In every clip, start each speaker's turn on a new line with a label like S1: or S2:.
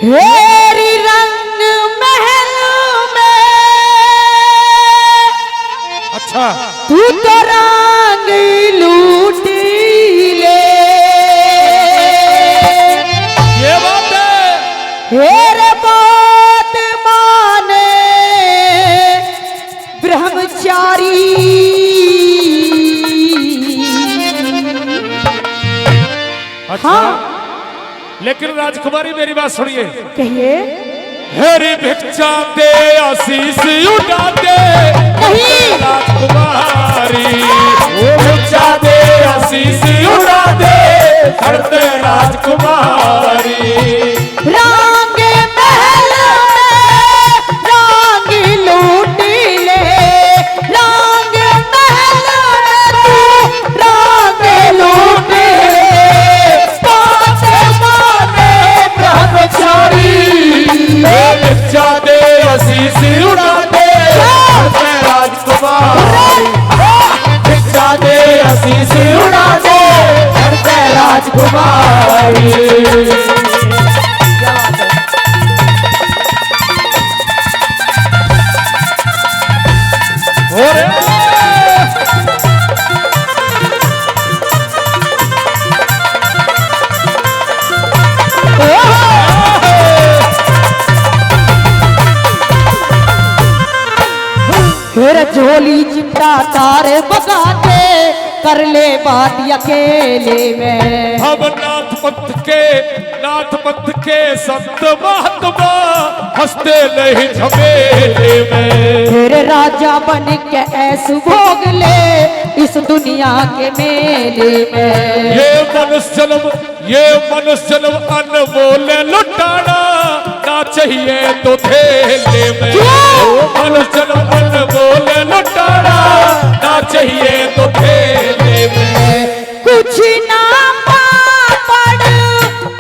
S1: हेरी रंग महल में
S2: अच्छा
S1: तू तो रंग लूटी ले।
S2: ये बात है।
S1: हेरे बात माने ब्रह्मचारी।
S2: अच्छा
S1: हाँ।
S2: लेकिन राजकुमारी मेरी बात सुनिए।
S1: कहिए।
S2: हेरी भिक्षा दे आशीष उड़ा दे
S1: नहीं।
S2: राजकुमारी वो भिक्षा दे आशीष उड़ा दे करते राजकुमारी।
S1: रंग महल में रंग लूटी ले। रंग महल में तू रंग लूटी ले। बात माने ब्रह्मचारी।
S2: भिक्षा दे आशीष उड़ा दे करते राजकुमारी। भिक्षा दे आशीष उड़ा दे करते राजकुमारी।
S1: फिर झोली चिंता तारे बगाते कर ले बात अकेले में।
S2: हम नाथ पंथ के संत महात्मा हंसते नहीं झमेले में।
S1: फिर राजा बन के ऐस भोग ले इस दुनिया के मेले में।
S2: ये मनुष्य जन्म अनमोल लुटाना ना चाहिए तो थैले में। मनुष्य जन्म अनमोल लुटाना ना चाहिए तो थैले में।
S1: कुछ ना पापड़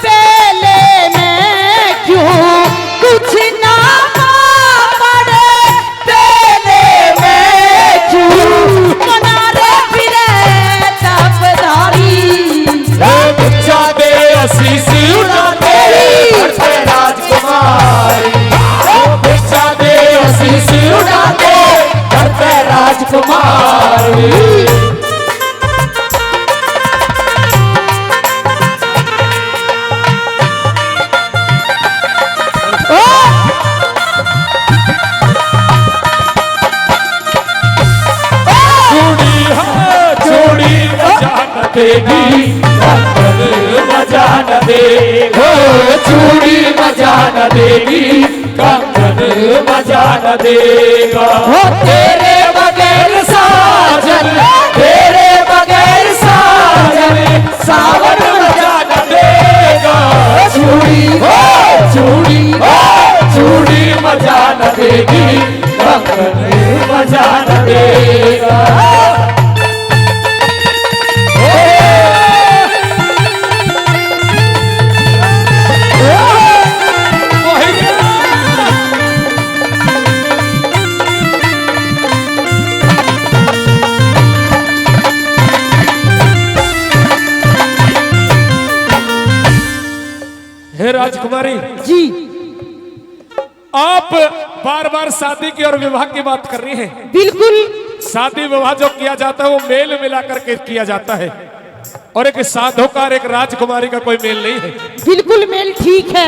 S1: पेले में क्यों। कुछ ना पापड़ पेले में क्यों। मना रे फिरे तपदारी।
S2: भिक्षा दे आशीष उड़ा दे करते राजकुमारी। भिक्षा दे आशीष उड़ा दे करते राजकुमारी। देगी मजा न देगी। चूड़ी मजा न देगी कंगन मजा न देगा। तेरे बगैर साजन तेरे बगैर साजन सावन मजा न देगा। चूड़ी मजा न देगी कंगन मजा न देगा। हे राजकुमारी
S1: जी।
S2: आप बार बार शादी की और विवाह की बात कर रही हैं।
S1: बिल्कुल।
S2: शादी विवाह जो किया जाता है वो मेल मिला करके किया जाता है और एक साधु का और एक राजकुमारी का कोई मेल नहीं है।
S1: बिल्कुल मेल ठीक है।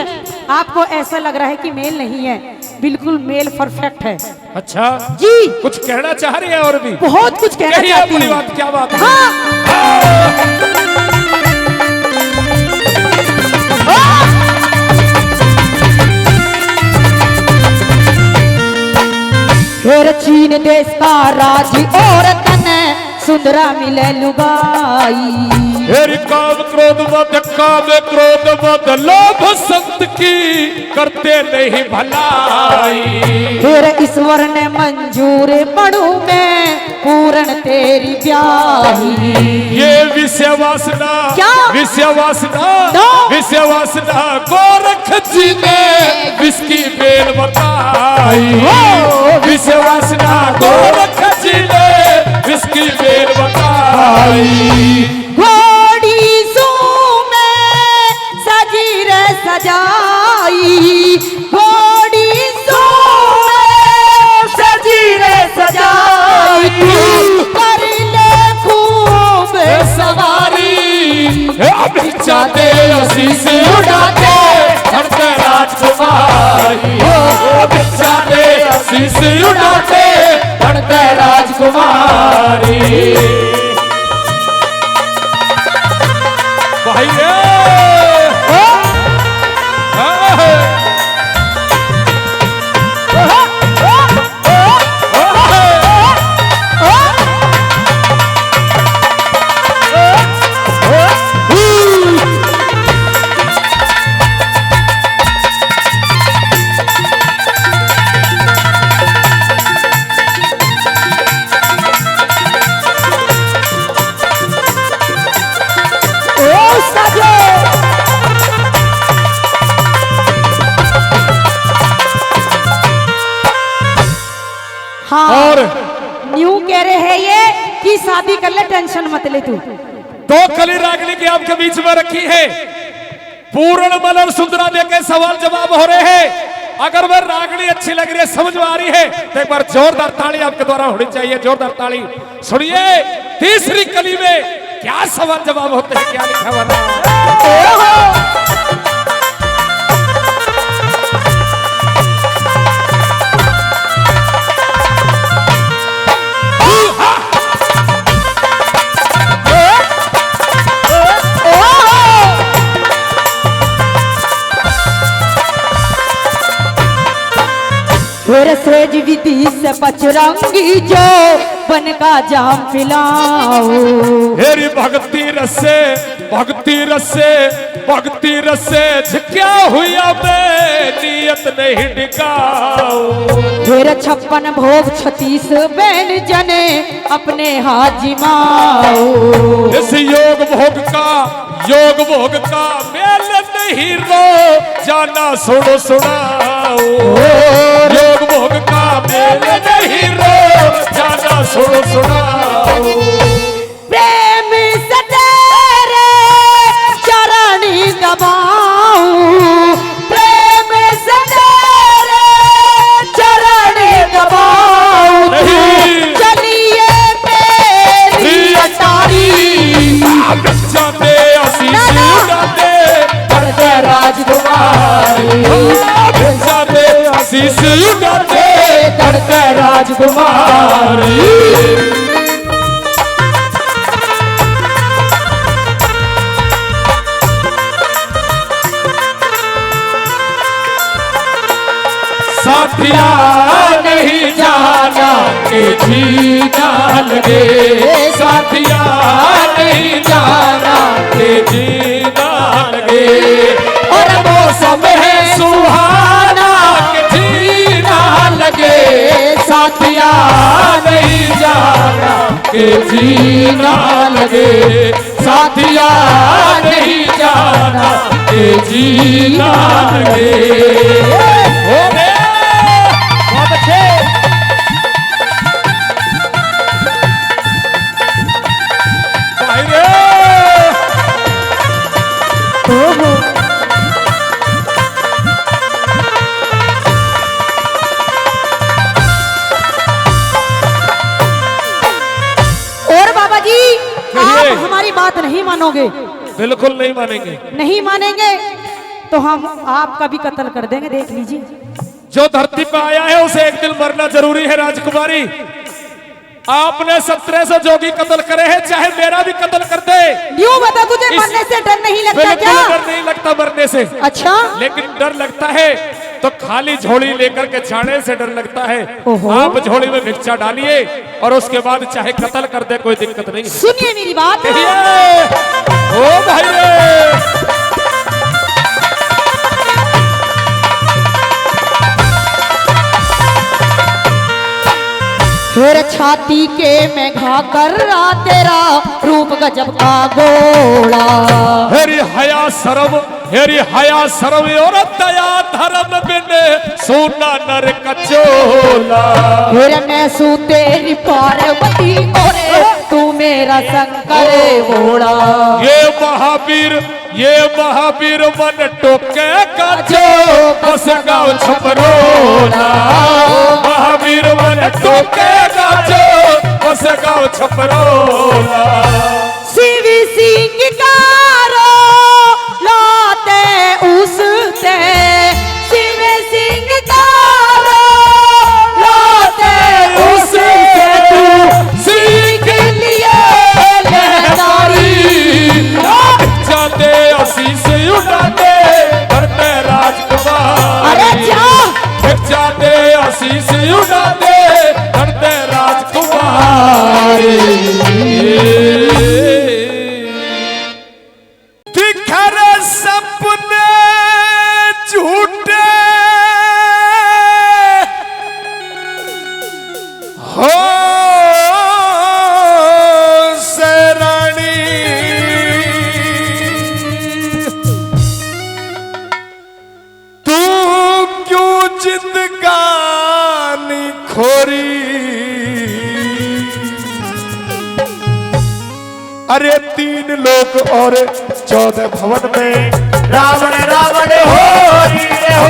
S1: आपको ऐसा लग रहा है कि मेल नहीं है। बिल्कुल मेल परफेक्ट है।
S2: अच्छा
S1: जी।
S2: कुछ कहना चाह रही है और भी
S1: बहुत कुछ कहना चाहती
S2: अपनी
S1: हूँ।
S2: बात। क्या बात है?
S1: हाँ। फिर चीन देश का राज और तन सुंदरा मिले लुगाई।
S2: फिर काम क्रोध मद लोभ संत की करते नहीं भलाई।
S1: फिर ईश्वर ने मंजूर पड़ू में पूर्ण तेरी ब्याही।
S2: ये विषय वासना
S1: क्या?
S2: विषय वासना
S1: No.
S2: विषय वासना गोरख जी ने विस्की बेल बताई। विषय वासना गोरख जी ने विस्की बेल बताई।
S1: घोड़ी सू में सजी रे सजाई। की शादी कर ले, टेंशन मत ले तू।
S2: दो कली रागनी की आपके बीच में रखी है, पूर्ण बल और सुंदरा देके सवाल जवाब हो रहे हैं। अगर वह रागनी अच्छी लग रही है, समझ में आ रही है, तो एक बार जोरदार ताली आपके द्वारा होनी चाहिए। जोरदार ताली। सुनिए तीसरी कली में क्या सवाल जवाब होते हैं, क्या लिखा हुआ।
S1: फिर सेज विधि से बजरंगी जो बन का जाम पिलाओ।
S2: हेरी भक्ति रसे भक्ति रसे भक्ति रसे झिक्या हुआ मैं नियत नहीं डिगाओ।
S1: फिर 56 भोग 36 बैन जने अपने हाथ जिमाओ।
S2: इस योग भोग का मेल नहीं रो जाना सुनो सुनाओ। योग भोग का मेल नहीं रो जाना सुनो सुनाओ।
S1: प्रेम से तेरे चरणी दबाऊं, प्रेम से तेरे चरणी दबाऊं। चलिए मेरी अटारी
S2: जाते आशीष उड़ाते करते राजकुमारी। जाते आशीष उड़ाते करते राजकुमारी। साथिया नहीं जाना के जीना लगे। साथिया नहीं जाना के जीना लगे। और मौसम है सुहाना के जीना लगे। साथिया नहीं जाना के जीना लगे। साथिया नहीं जाना के जीना लगे। बहुत अच्छे।
S1: और बाबा जी आप हमारी बात नहीं मानोगे?
S2: बिल्कुल नहीं मानेंगे।
S1: नहीं मानेंगे तो हम आपका भी कत्ल कर देंगे, देख लीजिए।
S2: जो धरती पर आया है उसे एक दिन मरना जरूरी है राजकुमारी। आपने 1700 जोगी कत्ल करे हैं, चाहे मेरा भी कत्ल कर दे।
S1: यूं बता, तुझे मरने से डर नहीं लगता
S2: बिल्कुल
S1: क्या?
S2: डर नहीं लगता मरने से।
S1: अच्छा,
S2: लेकिन डर लगता है तो खाली झोली लेकर के जाने से डर लगता है।
S1: ओहो।
S2: आप झोली में भिक्षा डालिए और उसके बाद चाहे कत्ल कर दे, कोई दिक्कत नहीं।
S1: सुनिए मेरी बात।
S2: ओ भाई
S1: फिर छाती के में घा कर रहा तेरा रूप गजब का गोला।
S2: हेरी हया शर्म और दया धर्म बिन सोना नर कचोला।
S1: फिर मैं सू तेरी पार्वती और तू मेरा शंकर भोला।
S2: ये महावीर मन टोके का जो बस गाँव छपरोला। महावीर मन टोके का जो बस गाँव छपरोला।
S1: शिव सिंह कारो लाते उसते, शिव सिंह कारो लाते उससे तू सीख लिए लहदारी।
S2: जाते आशीष उड़ाते करते राजकुमार।
S1: अरे जा
S2: जाते आशीष उड़ाते करते राजकुमार। दिखरे सपने झूठे हो जिंदगानी खोरी अरे 3 लोक और 14 भवन में
S3: रावण रावण होरी रे हो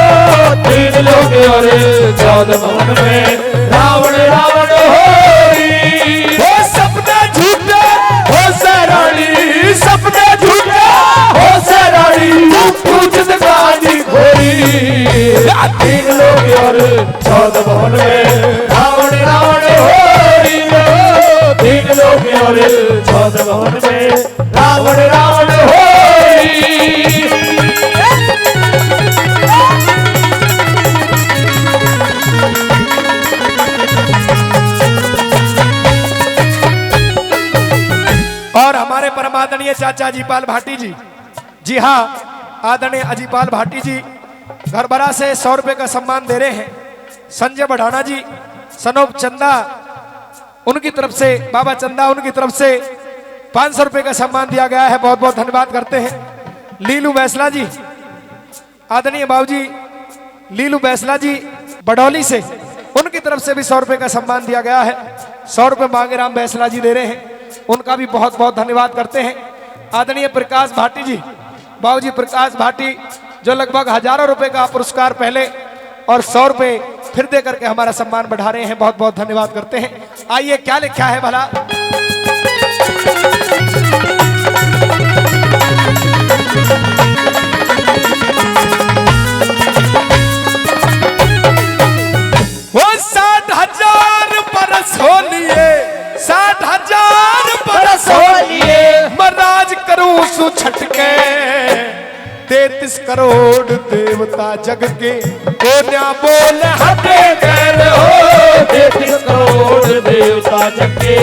S3: 3 लोक और 14 भवन में रावण रावण होरी
S2: हो सपने झूठे हो सराणी सपने झूठे
S3: हो सराणी पूछत गाजी खोरी 3 लोक और 14 भवन में रावण रावण होरी रे हो 3 लोक और 14 भवन में रावण रावण होरी
S2: और हमारे परमादरणीय चाचा अजीपाल भाटी जी, जी हाँ, आदरणीय अजीपाल भाटी जी घरबरा से 100 रुपए का सम्मान दे रहे हैं। संजय बढ़ाना जी, सनोप चंदा उनकी तरफ से, बाबा चंदा उनकी तरफ से 500 रुपए का सम्मान दिया गया है। बहुत बहुत धन्यवाद करते हैं। लीलू बैसला जी, आदरणीय बाबूजी लीलू बैसला जी बडौली से, उनकी तरफ से भी 100 रुपए का सम्मान दिया गया है। 100 रुपए मांगे राम बैसला जी दे रहे हैं, उनका भी बहुत बहुत धन्यवाद करते हैं। आदरणीय प्रकाश भाटी जी, बाबूजी प्रकाश भाटी, जो लगभग हजारों रुपए का पुरस्कार पहले और 100 रुपए फिर दे करके हमारा सम्मान बढ़ा रहे हैं। बहुत बहुत धन्यवाद करते हैं। आइए क्या लिखा है भला। वो 60,000 बरस हो लिए, 60,000 बरस हो लिए, महाराज करूं सु छटके 33 करोड़ देवता जग के कोन्या बोल हटे कर हो
S3: 33 करोड़ देवता जग के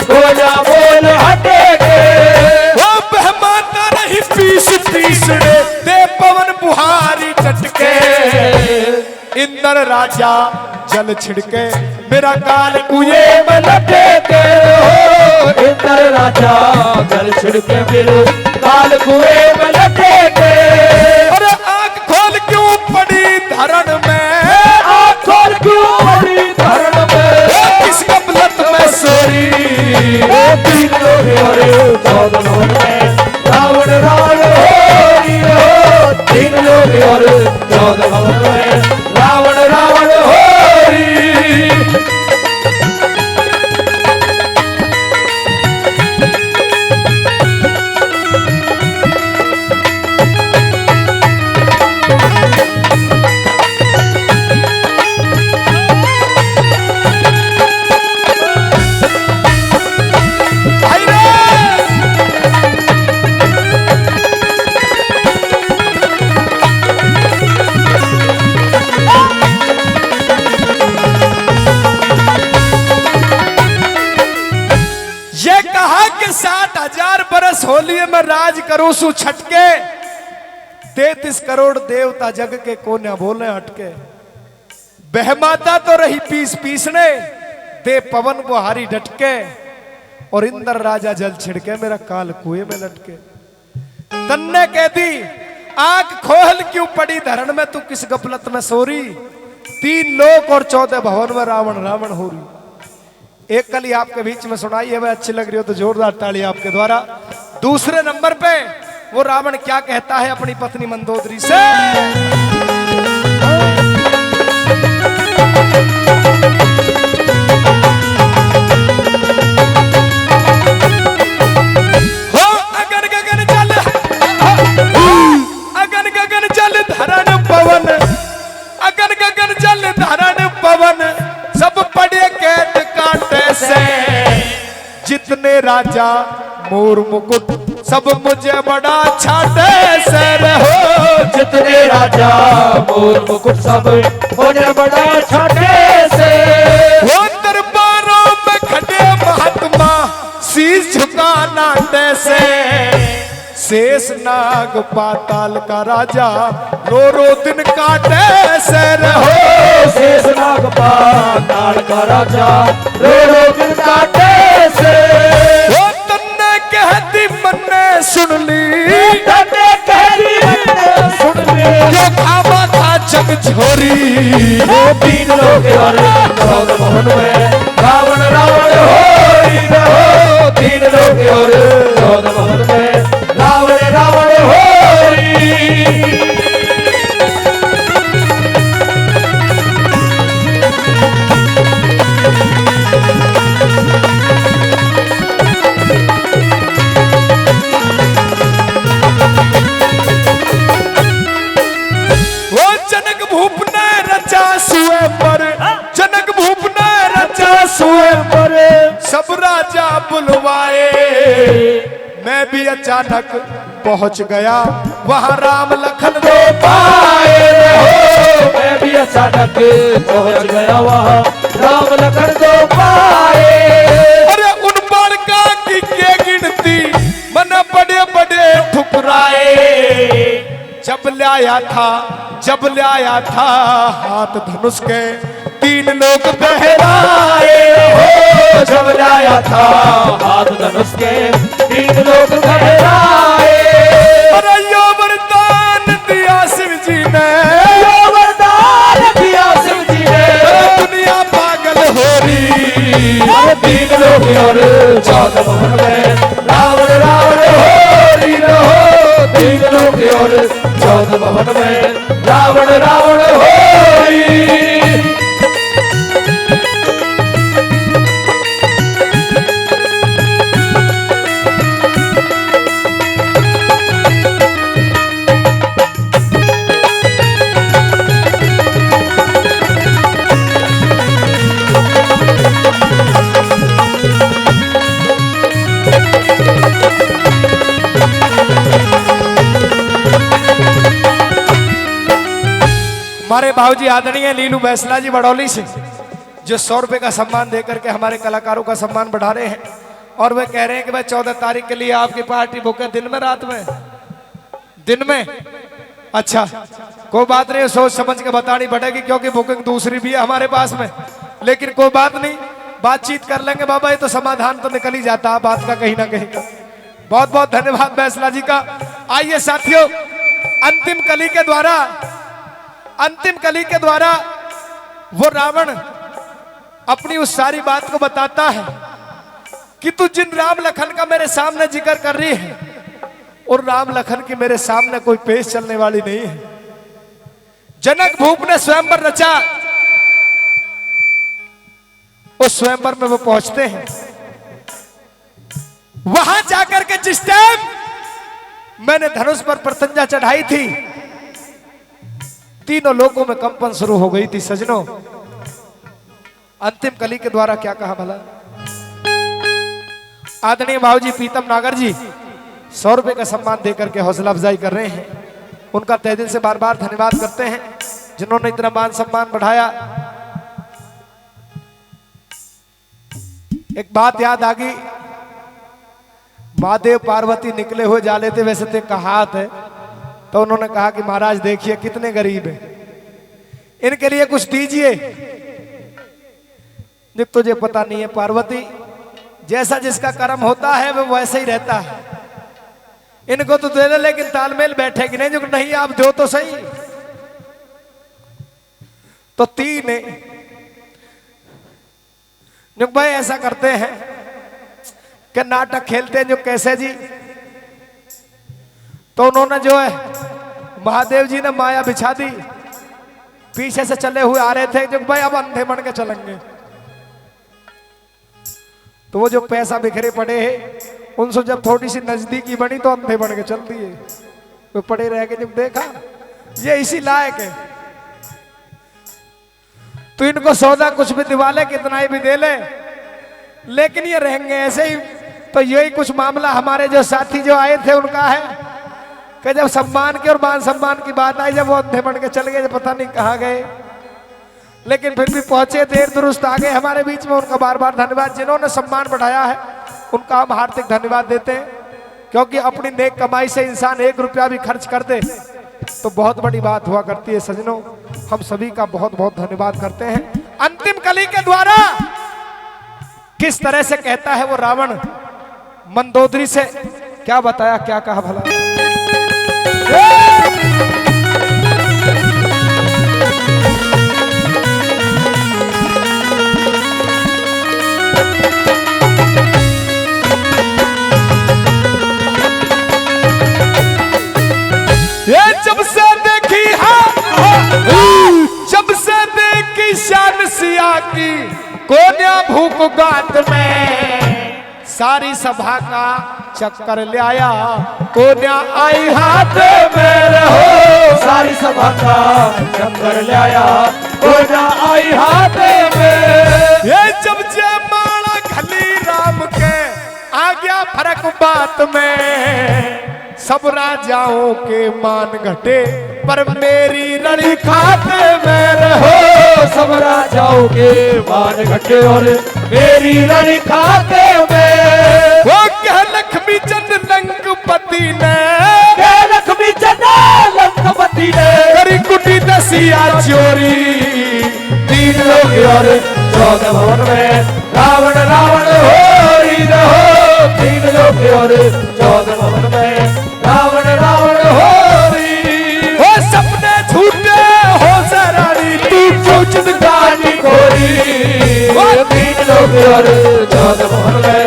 S3: कोन्या बोल हटे गए
S2: वो बहमाता नहीं पीस तीसरे दे पवन बुहारी चटके इंद्र राजा जल छिड़के मेरा काल कुए में लटे के
S3: हो इंद्र राजा जल छिड़के मेरे काल कुएं में लटे गए
S2: अरे आंख खोल क्यों पड़ी धरण में,
S3: आंख खोल क्यों पड़ी धरण में
S2: किस गफलत में सोरी
S3: 3 लोग और 14 भवन में रावण रावण होरी हो 3 लोग और 14 भवन में रावण रावण होरी ये कहा कि 60,000 बरस होलिये में राज करूं सु छटके 33 करोड़ देवता जग के कोन्या बोले हटके बहमाता तो रही पीस पीसने दे पवन बुहारी डटके और इंद्र राजा जल छिड़के मेरा काल कुएं में लटके तन्ने कह दी आंख खोल क्यों पड़ी धरण में तू किस गफलत में सोरी 3 लोक और 14 भवन में रावण रावण हो रही। एक कली आपके बीच में सुनाई है, वह अच्छी लग रही हो तो जोरदार ताली आपके द्वारा। दूसरे नंबर पे वो रावण क्या कहता है अपनी पत्नी मंदोदरी से, हो अगन गगन जल अगन गगन जल धरण पवन, अगन गगन जल धरण पवन सब पड़े कैद कांटे से जितने राजा मोर मुकुट सब मुझे बड़ा छाटे से रहो जितने राजा मोर मुकुट सब मुझे बड़ा छाटे से
S2: वो दरबारों में खड़े महात्मा शीश झुका नाटे से शेष नाग पाताल का राजा रो दिन काटे से रहो
S3: शेष नाग पाताल का राजा रो दिन काटे से
S2: वो तन्ने कहती मन्ने सुन ली
S3: तन्ने कहती मन्ने सुन ली
S2: जो खामा था जग झोरी
S3: वो 3 लोग और 14 भवन में रावण रावण होरी हो तीन लोग और चौदह भवन में रावण रावण होरी। जनक भूप ने रचा स्वयंवर सब राजा बुलवाए। मैं भी अचानक पहुंच गया वहां राम लखन दो पाए हो। मैं भी अचानक पहुंच गया वहां राम लखन दो पाए। अरे उन बालका की के गिनती मन बड़े बड़े ठुकराए। जब लाया था हाथ धनुष के तीन लोग बहराए हो। जब लाया था हाथ धनुष के तीन लोग बहराए। अरे यो वरदान दिया शिव जी ने, यो वरदान दिया शिव जी ने। दुनिया पागल हो रही। तीन लोग और चौदह भवन में रावण रावण होरी रहो। तीन लोग और चौदह भवन में रावण रावण होरी। हमारे भाऊजी आदरणीय लीलू बैसला जी बड़ौली से जो 100 रुपए का सम्मान देकर के हमारे कलाकारों का सम्मान बढ़ा रहे हैं। और वे कह रहे हैं कि भाई 14 तारीख के लिए आपकी पार्टी बुक है। दिन में रात में? दिन में। अच्छा कोई बात नहीं, सोच समझ के बतानी पड़ेगी क्योंकि बुकिंग दूसरी भी है हमारे पास में। लेकिन कोई बात नहीं, बातचीत कर लेंगे बाबा। ये तो समाधान तो निकल ही जाता है बात का कहीं ना कहीं का। बहुत बहुत धन्यवाद बैसला जी का। आइए साथियों, अंतिम कली के द्वारा वो रावण अपनी उस सारी बात को बताता है कि तू जिन राम लखन का मेरे सामने जिक्र कर रही है और राम लखन की मेरे सामने कोई पेश चलने वाली नहीं है। जनक भूप ने स्वयंवर रचा। उस स्वयंवर में वो पहुंचते हैं। वहां जाकर के जिस टाइम मैंने धनुष पर प्रत्यंजा चढ़ाई थी, तीनों लोगों में कंपन शुरू हो गई थी। सजनों, अंतिम कली के द्वारा क्या कहा भला? आदरणीय भाऊजी पीतम नागर जी 100 रुपए का सम्मान देकर के हौसला अफजाई कर रहे हैं। उनका तहे दिल से बार बार धन्यवाद करते हैं जिन्होंने इतना मान सम्मान बढ़ाया। एक बात याद आ गई, महादेव पार्वती निकले हुए जा लेते वैसे थे कहात है। तो उन्होंने कहा कि महाराज देखिए कितने गरीब हैं, इनके लिए कुछ दीजिए। जब तुझे पता नहीं है पार्वती, जैसा जिसका कर्म होता है वो वैसे ही रहता है। इनको तो दे दे लेकिन तालमेल बैठेगी नहीं। जो नहीं आप दो तो सही। तो तीन जो भाई ऐसा करते हैं कि नाटक खेलते हैं जो कैसे जी। तो उन्होंने जो है महादेव जी ने माया बिछा दी। पीछे से चले हुए आ रहे थे जो भाई अब अंधे बन के चलेंगे। तो वो जो पैसा बिखरे पड़े हैं उनसे जब थोड़ी सी नजदीकी बनी तो अंधे बन के चल दिए। वो पड़े रह के जब देखा ये इसी लायक है तो इनको सौदा कुछ भी दिवा ले, कितना ही भी दे ले, लेकिन ये रहेंगे ऐसे ही। तो यही कुछ मामला हमारे जो साथी जो आए थे उनका है कि जब सम्मान की और मान सम्मान की बात आई, जब वो अंधे बन के चल गए, जब पता नहीं कहाँ गए, लेकिन फिर भी पहुंचे, देर दुरुस्त आ गए हमारे बीच में। उनका बार बार धन्यवाद। जिन्होंने सम्मान बढ़ाया है उनका हम हार्दिक धन्यवाद देते हैं, क्योंकि अपनी नेक कमाई से इंसान 1 रुपया भी खर्च कर दे तो बहुत बड़ी बात हुआ करती है। सजनों, हम सभी का बहुत बहुत धन्यवाद करते हैं। अंतिम कली के द्वारा किस तरह से कहता है वो रावण मंदोदरी से, क्या बताया, क्या कहा भला? कोन्या भूख गात में सारी सभा का चक्कर ले आया। कोन्या आई हाथ में रहो, सारी सभा का चक्कर ले आया। कोन्या आई हाथ में। ये जब जयमाला खली राम के आ गया फर्क बात में। सब राजाओं के मान घटे पर मेरी रणि खाते में रहो। सब राजाओं के मान घटे और मेरी रणि खाते में। वो कह लक्ष्मी चंद लंकपति ने, कह लक्ष्मी चंद लंकपति ने करी कुटी दसिया चोरी। 3 लोग और 14 भवन में रावण रावण होरी रहो। 3 लोग और 14 भवन में रावण रावण होरी। हो सपने झूठे हो सरानी तू चौचद गानी खोरी। वो 3 लोग और 14 भवन में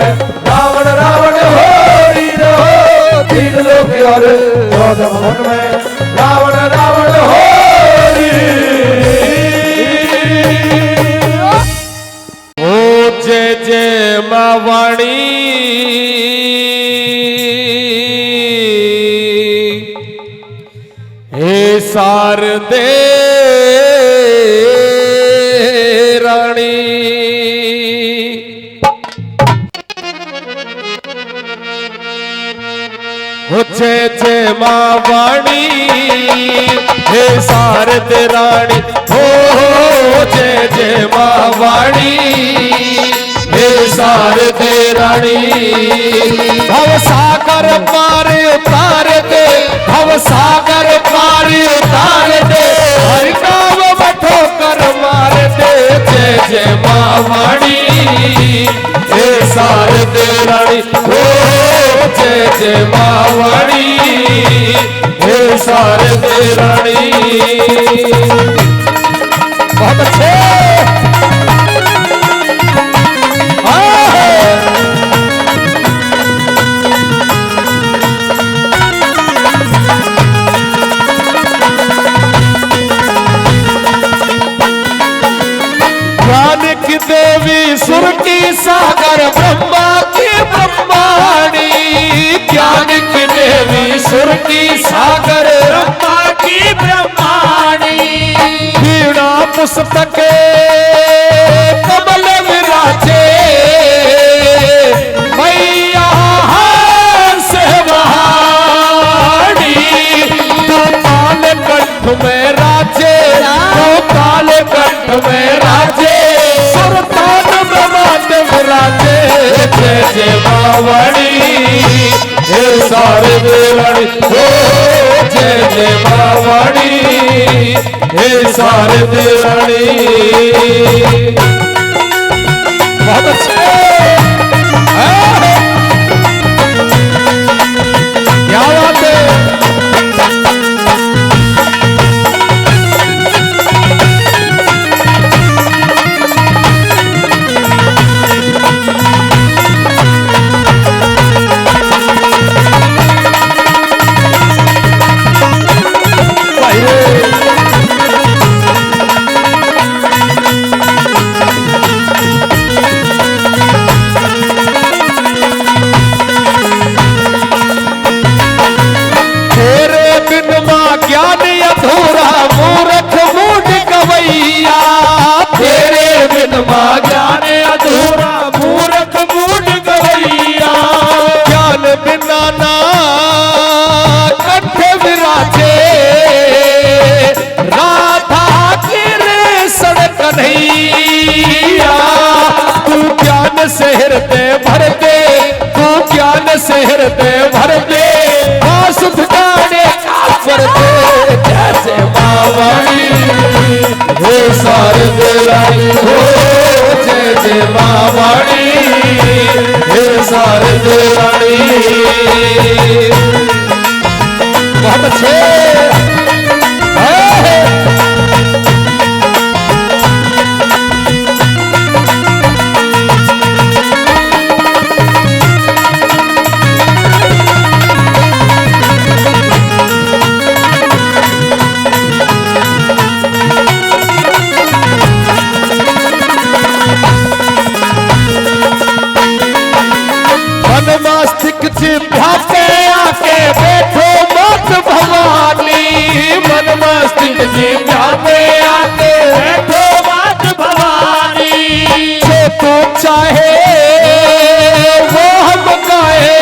S3: रावण रावण होरी रहो। 3 लोग और 14 भवन में रावण रावण होरी। ओ जय जय मावाणी हे शारदे रानी। हो जय जय माँ वाणी हे शारदे रानी। हो जय जय माँ वाणी हे शारदे रानी। भव सागर पार उतार दे, भव सागर पार उतार दे। हरि नाम बठो कर मार दे। जय जय माँ वाणी हे शारदे रानी। हो जय जय माँ वाणी हे शारदे रानी। बहुत अच्छे। देवी सुर की सागर ब्रह्मा की ब्रह्माणी। ज्ञान की देवी सुर की सागर ब्रह्मा की ब्रह्माणी। वीणा पुस्तक कमल विराजे मैया से वहानी। तू काल कंठ में राजे, तू काल कंठ में राजे। जय जय मावणी हे शारदे रानी। हो जय जय मावणी हे शारदे रानी। बहुत अच्छे। क्या बात है। शहर दे भर दे सुध गाने पर दे जैसे मावाणी हो शारदे रानी। हो जय जय मावाणी हे शारदे रानी। बहुत अच्छे।
S2: चाहे वो हम गाए,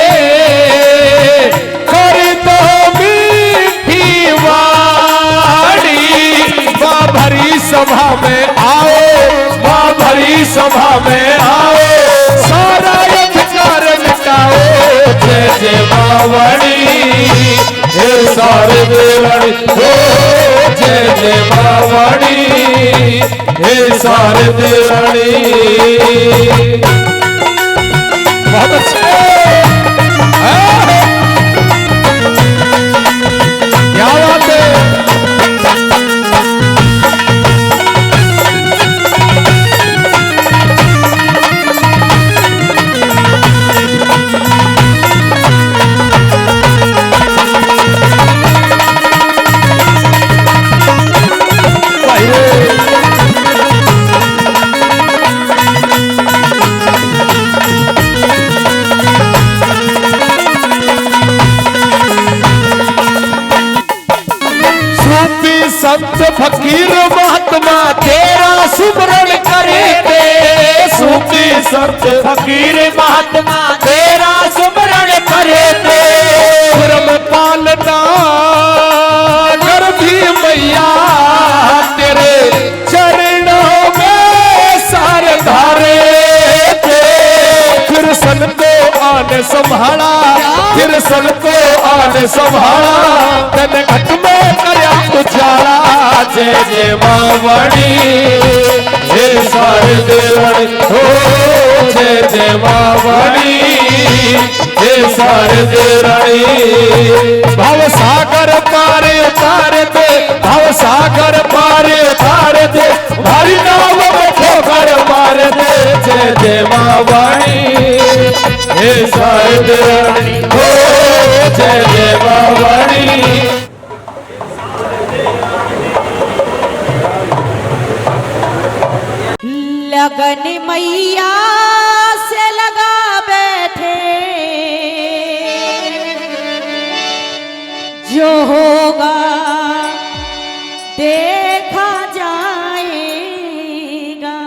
S2: कर दो मीठी वाणी। माँ भरी सभा में आओ, माँ भरी सभा में आओ, सारा अंधकार मिटाओ। जय जय मावड़ी हे सारे देवड़ी हो, जय जय मावड़ी हे सारे देवड़ी। बहुत अच्छे, क्या बात है। संत फकीर महात्मा तेरा सुमरण करे थे। सूफी संत फकीर महात्मा तेरा सुमरण करे थे। धर्म पालना कर भी मैया तेरे चरणों में सार धारे थे। फिर सन को आने संभाला, फिर सन को आने संभाला, तन घट में करया उजाला। जय जय मावड़ी हे सारे देवड़ी हो, जय जय मावड़ी हे सारे देवड़ी। भव सागर पार उतार दे, भव सागर पार उतार दे, भारी नाव में ठोकर मार दे। जय जय मावड़ी हे सारे देवड़ी हो, जय जय मावड़ी।
S1: लगन मैया से लगा बैठे, जो होगा देखा जाएगा।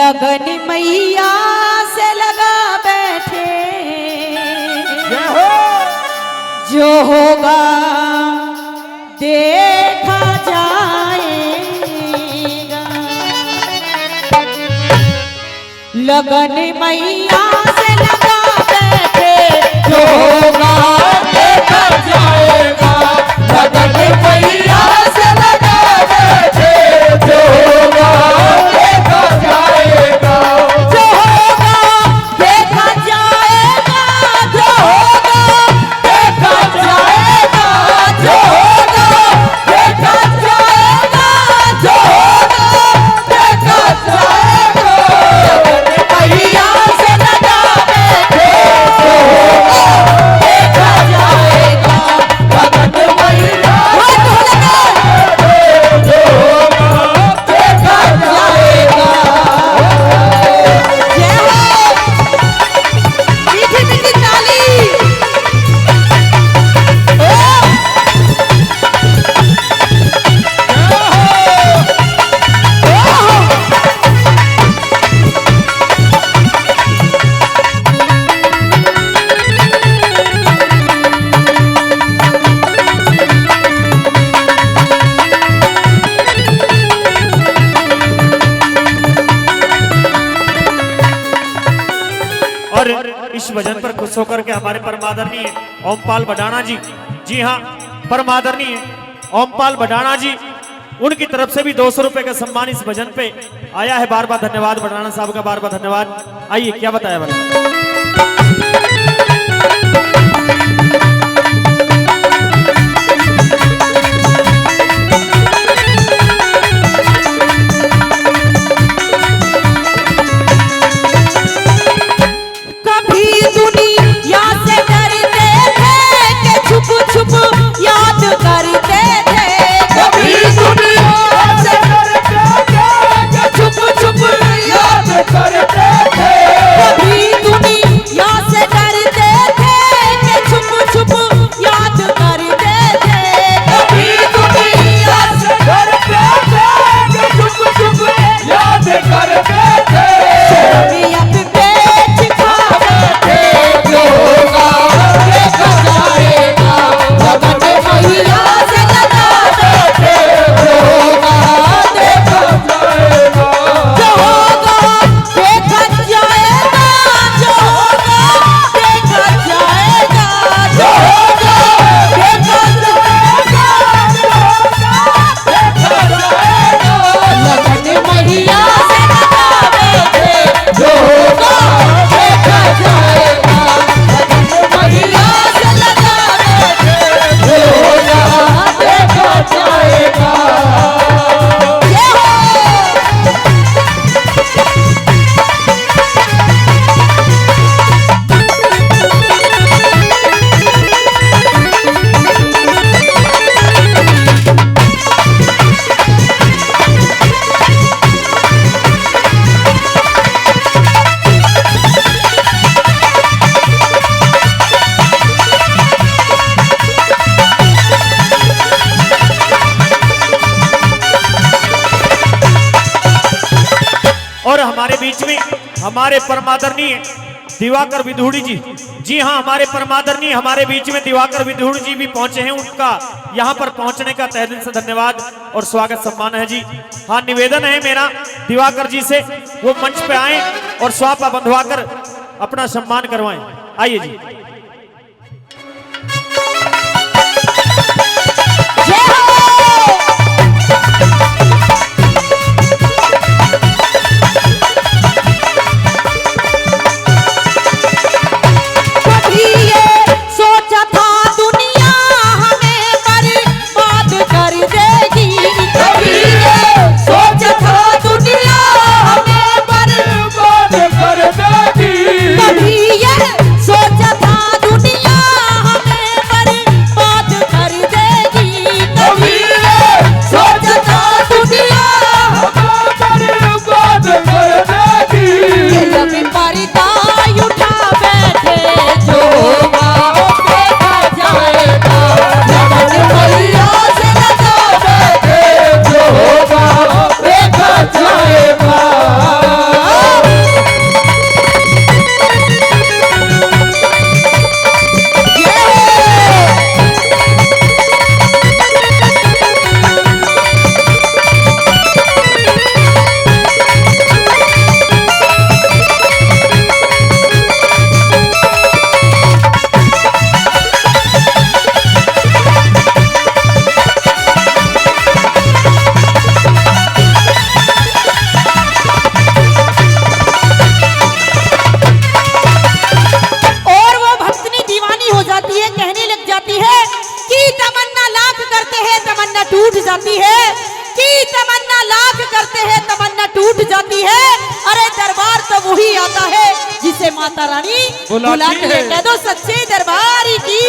S1: लगन मैया से लगा बैठे, जो होगा देखा जाएगा। लगन मैया से लगा बैठे, जो होगा देखा जाएगा। लगन मैया से लगा बैठे, जो होगा देखा जाएगा। जो होगा देखा जाएगा, जो होगा देखा जाएगा, जो होगा देखा जाएगा, जो होगा देखा जाएगा। मैया से लगा बैठे, जो होगा देखा जाएगा। भगत मैया जो होगा देखा जाएगा। जय हो, मीठी मीठी ताली।
S4: और इस भजन पर खुश होकर के हमारे परमादरणीय ओमपाल बडाना जी, जी हाँ परमादरणीय ओमपाल बडाना जी, उनकी तरफ से भी 200 रुपए का सम्मान इस भजन पे आया है। बार बार धन्यवाद बडाना साहब का, बार बार धन्यवाद। आइए क्या बताया बड़ा।
S1: कभी दुनिया
S4: और हमारे बीच में हमारे परमादरणीय दिवाकर विधुड़ी जी हाँ, हमारे परमादरणीय हमारे बीच में दिवाकर विधुड़ी जी भी पहुंचे हैं। उनका यहाँ पर पहुंचने का तहे दिल से धन्यवाद और स्वागत सम्मान है जी। हाँ, निवेदन है मेरा दिवाकर जी से, वो मंच पे आए और स्वापा बंधवाकर अपना सम्मान करवाएं। आइए जी।
S1: माता रानी बुलाती है, कह दो सच्चे दरबार की।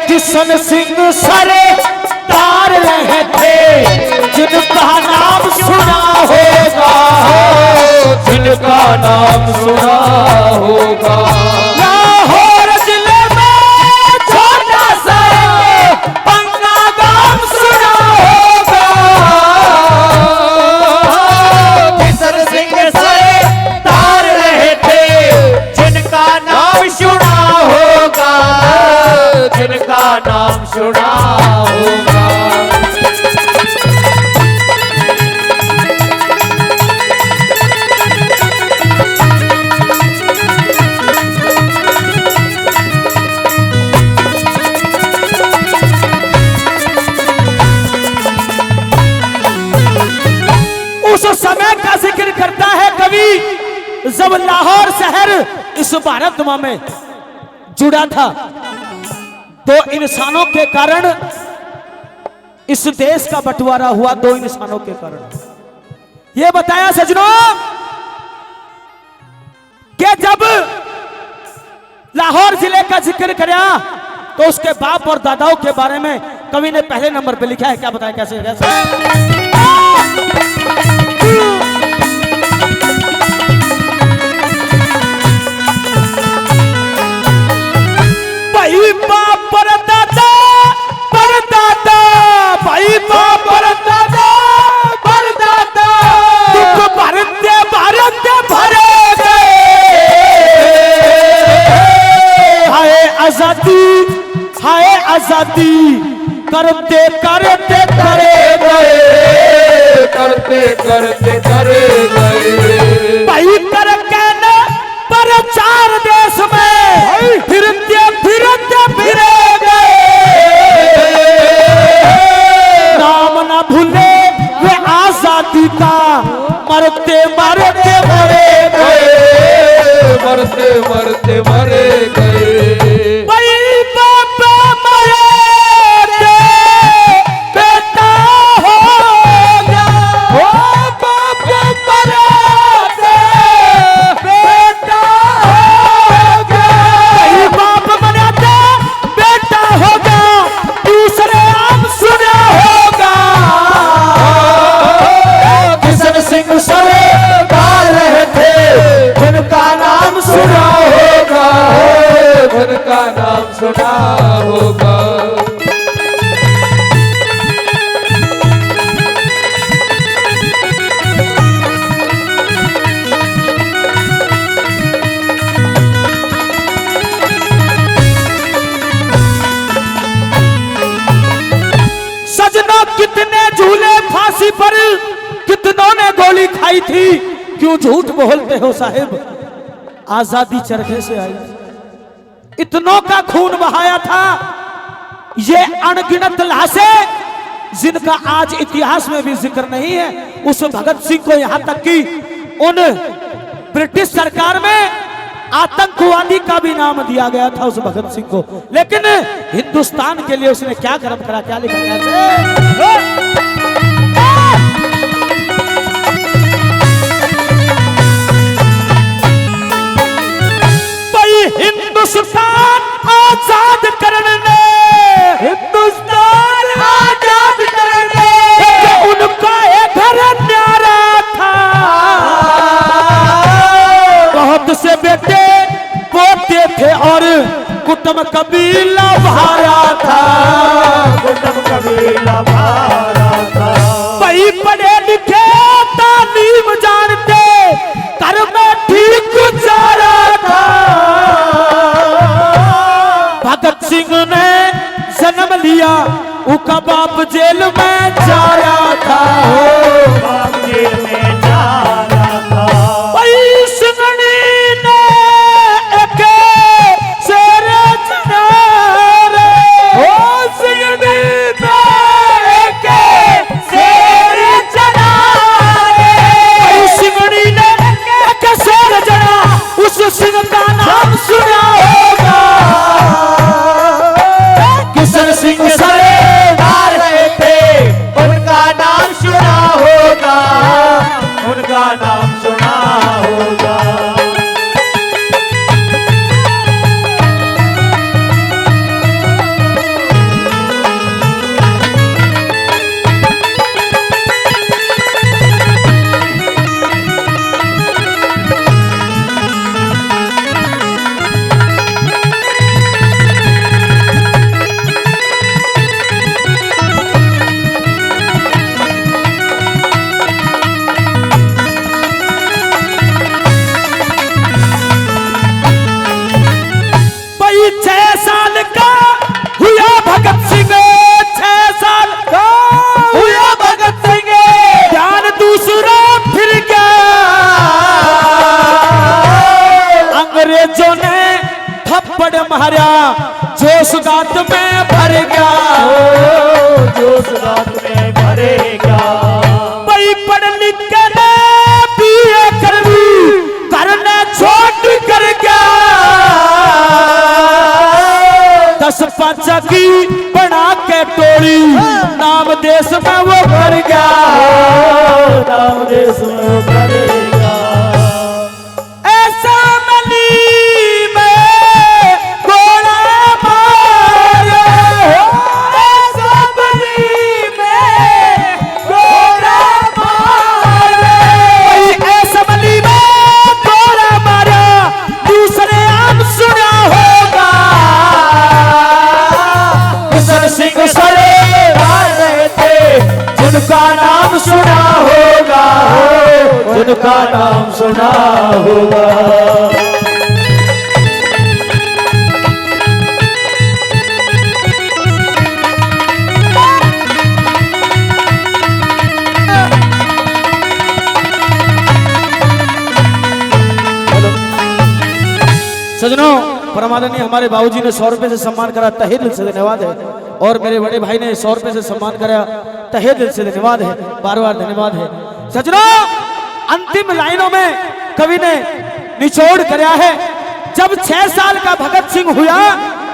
S5: किशन सिंह सरे तार रहे थे, जिनका नाम सुना होगा, जिनका नाम सुना होगा। लाहौर जिले में छोटा सा पन्ना गांव सुना होगा। किशन सिंह सरे तार रहे थे, जिनका नाम सुना होगा, जिनका नाम सुना होगा। उस समय का जिक्र करता है कवि, जब लाहौर शहर इस भारतमां में जुड़ा था, दो इंसानों के कारण इस देश का बंटवारा हुआ दो इंसानों के कारण। यह बताया सजनों कि जब लाहौर जिले का जिक्र किया तो उसके बाप और दादाओं के बारे में कवि ने पहले नंबर पे लिखा है। क्या बताया कैसे भाई बाप पर दादा भाई बाप पर दादा दुख भरते भरे हाय आजादी करते करे गए भाई करके न प्रचार देश में फिरते फिरे गए नाम न भूले वे आजादी का मरते मरे गए भाई बाप मरे बेटा हो गया बाप मरे बेटा हो गया भाई बाप मरे बेटा हो गया दूसरे आप सुना होगा किशन सिंह सरदार रहे थे उनका नाम सुना होगा
S3: उनका नाम सुना होगा।
S5: सजना कितने झूले फांसी पर कितनों ने गोली खाई थी क्यों झूठ बोलते हो साहिब आजादी चरखे से आई इतनों का खून बहाया था ये अनगिनत लाशें जिनका आज इतिहास में भी जिक्र नहीं है। उस भगत सिंह को यहां तक कि उन ब्रिटिश सरकार में आतंकवादी का भी नाम दिया गया था उस भगत सिंह को, लेकिन हिंदुस्तान के लिए उसने क्या कर्म करा, क्या लिखा कैसे हिंदुस्तान आजाद करने हिंदुस्तान आजाद करने उनका एक घर न्यारा था बहुत से बेटे पोते थे और कुटुंब कबीला भारा था भाई पढ़े लिखे तालीम जानते कर में ठीक गुजारा था। भगत सिंह ने जन्म लिया उनका बाप जेल में जा रहा था बाप जेल में जा रहा था भाई सिंघनी ने एक शेर चढ़ा रे सिंघनी ने एक शेर चढ़ा रे सिंघनी ने एक शेर चढ़ा उस सिंह का नाम सुना होगा किशन सिंह सरदार रहे थे उनका नाम सुना होगा उनका नाम सुना होगा। मारा जोश गात में भर गया जोश गात में भरेगा भाई पढ़ लिख के बीए करवी करना छोड़ कर गया 10 5 की बना के टोली नाम देश में वो कर गया, नाम देश में वो करेगा। ऐसा मली में गोला मारे, ऐसा मली में गोला मारे, ऐसा मली में गोला मारा, दूसरे आम सुना होगा। किशन सिंह सरे रहे थे, जिनका नाम सुना होगा, जिनका नाम सुना होगा। सजनों, परमादरणीय हमारे बाबूजी ने 100 रुपए से सम्मान करा, तहे दिल से धन्यवाद है। और मेरे बड़े भाई ने 100 रुपए से सम्मान करा, तहे दिल से धन्यवाद है, बार बार धन्यवाद है। सजनों, अंतिम लाइनों में कवि ने निचोड़ कराया है। जब 6 साल का भगत सिंह हुआ,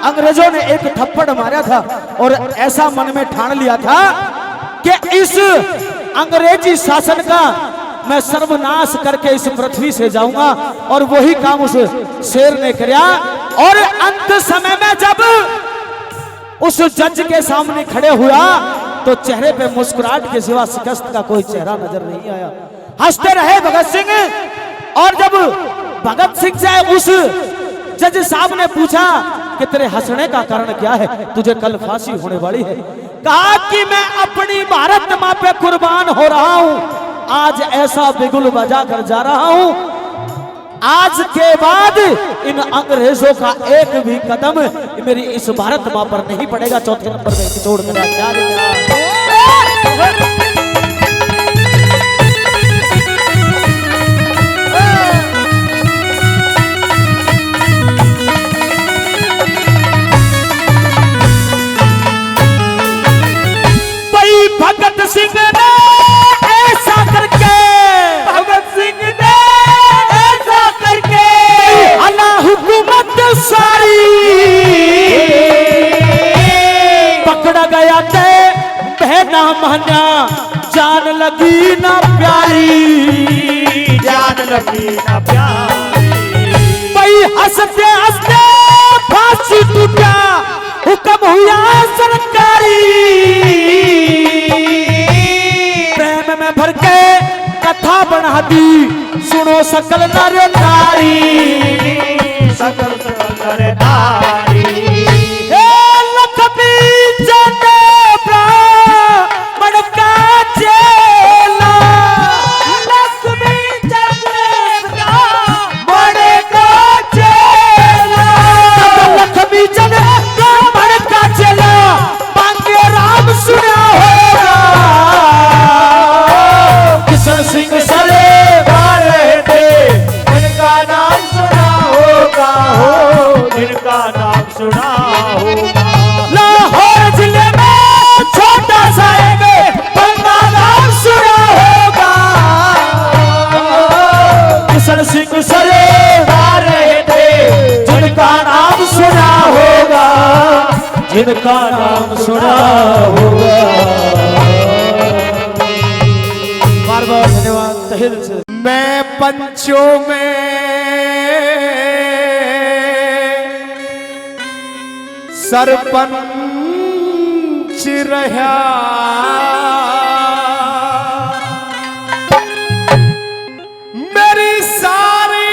S5: अंग्रेजों ने एक थप्पड़ मारा था और ऐसा मन में ठान लिया था कि इस अंग्रेजी शासन का मैं सर्वनाश करके इस पृथ्वी से जाऊंगा। और वही काम उस शेर ने किया। और अंत समय में जब उस जज के सामने खड़े हुआ तो चेहरे पे मुस्कुराहट के सिवा शिकस्त का कोई चेहरा नजर नहीं आया। हंसते रहे भगत सिंह। और जब भगत सिंह से उस जज साहब ने पूछा कि तेरे हंसने का कारण क्या है, तुझे कल फांसी होने वाली है, कहा कि मैं अपनी भारत मां पे कुर्बान हो रहा हूं। आज ऐसा बिगुल बजा कर जा रहा हूं, आज के बाद इन अंग्रेजों का एक भी कदम मेरी इस भारत मां पर नहीं पड़ेगा। चौथे नंबर पे छोड़ कर क्या भगत सिंह ने ऐसा करके, भगत सिंह ने ऐसा करके अल्लाह हुकूमत सारी पकड़ा गया थे, बहना महना जान लगी ना प्यारी, जान लगी ना प्यारी। भाई हंसते हंसते फांसी टूटा, हुक्म हुआ सरकारी, प्रेम में भर के कथा बना दी, सुनो सकल नर नारी, सकल नर नारी। लक्ष्मी जने ब्राह्मण का चेला, लक्ष्मी जने ब्राह्मण का चेला, लक्ष्मी जने ब्राह्मण का चेला, मांगे राम सुना होगा। किशन सिंह सरे रहे थे, जिनका नाम सुना होगा, जिनका नाम सुना होगा। लाहौर जिले में छोटा सा एक बंदा नाम सुना होगा। किशन सिंह सरे रहे थे, जिनका नाम सुना होगा, जिनका नाम सुना होगा। बार बार धन्यवाद तहे दिल से।
S3: मैं पंचों में सरपंच रहा, मेरी सारी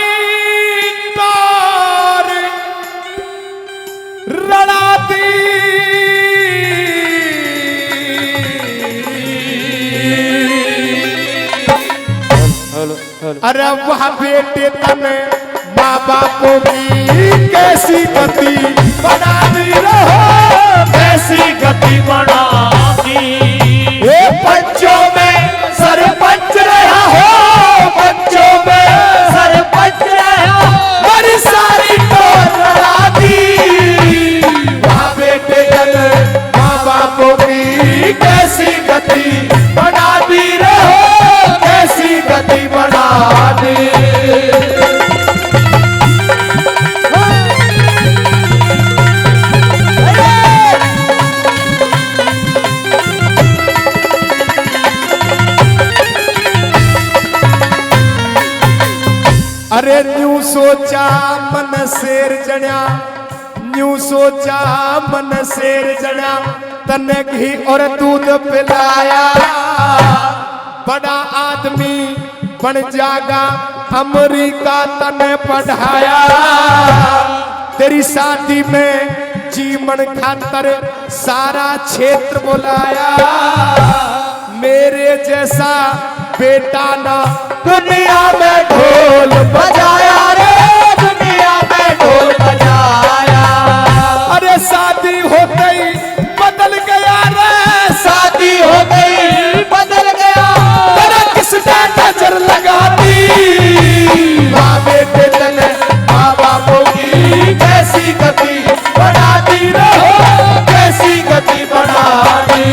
S3: कार रणा दी, अरे वह बेटे तने माँ बापों की कैसी गति बना दी रहो, कैसी गति बना दी। ये पंचों में सरपंच रहा हो, पंचों में सरपंच रहा, मेरी सारी टोर लड़ा दी। वह बेटे तने माँ बापों की कैसी गति बना दी रहो, कैसी गति बना दी। अरे न्यू सोचा मन शेर जण्या, न्यू सोचा मन शेर जण्या, तने घी और दूध पिलाया, बड़ा आदमी बन जागा, अमेरिका तने पढ़ाया, तेरी शादी में जीवन खातर सारा क्षेत्र बुलाया, मेरे जैसा बेटा ना दुनिया में ढोल बजाया रे, दुनिया में ढोल बजाया। अरे शादी होते ही बदल गया रे, शादी होते ही बदल गया, तेरा किसने नजर लगा दी, माँ बेटे तने माँ बापों की कैसी गति बढ़ा दी रहो, कैसी गति बढ़ा दी।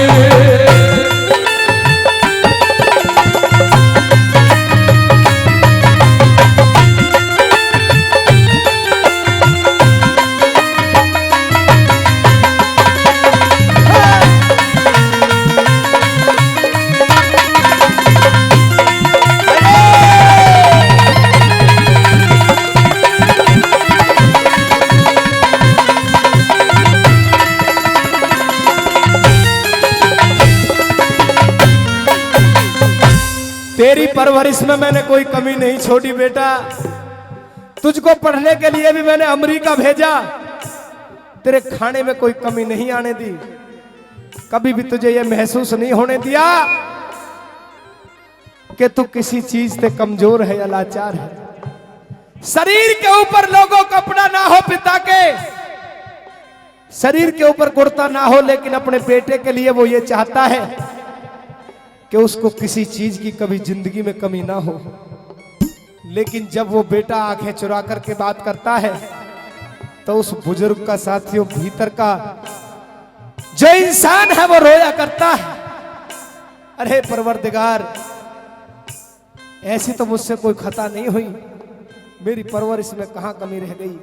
S3: तेरी परवरिश में मैंने कोई कमी नहीं छोड़ी बेटा, तुझको पढ़ने के लिए भी मैंने अमेरिका भेजा, तेरे खाने में कोई कमी नहीं आने दी, कभी भी तुझे यह महसूस नहीं होने दिया कि तू किसी चीज से कमजोर है या लाचार है। शरीर के ऊपर लोगों का कपड़ा ना हो पिता के, शरीर के ऊपर कुर्ता ना हो, लेकिन अपने बेटे के लिए वो ये चाहता है कि उसको किसी चीज की कभी जिंदगी में कमी ना हो। लेकिन जब वो बेटा आंखें चुरा करके बात करता है तो उस बुजुर्ग का साथियों भीतर का जो इंसान है वो रोया करता है, अरे परवरदिगार ऐसी तो मुझसे कोई खता नहीं हुई, मेरी परवरिश में कहां कमी रह गई।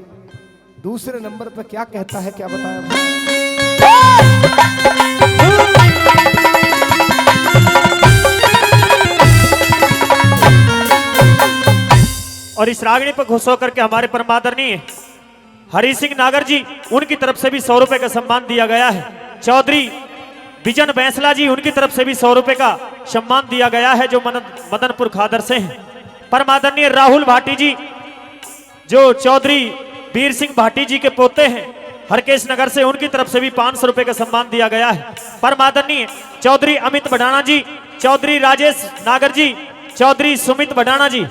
S3: दूसरे नंबर पर क्या कहता है, क्या बताया।
S4: और इस रागनी पर खुश होकर के हमारे परमादरणीय हरि सिंह नागर जी, उनकी तरफ से भी 100 रुपए का सम्मान दिया गया है। चौधरी बिजन बैंसला जी, उनकी तरफ से भी 100 रुपए का सम्मान दिया गया है, जो मदनपुर खादर से हैं। परमादरणीय राहुल भाटी जी, जो चौधरी वीर सिंह भाटी जी के पोते हैं, हरकेश नगर से, उनकी तरफ से भी 500 रुपए का सम्मान दिया गया है। परमादरणीय चौधरी अमित बडाना जी, चौधरी राजेश नागर जी, चौधरी सुमित बडाना जी,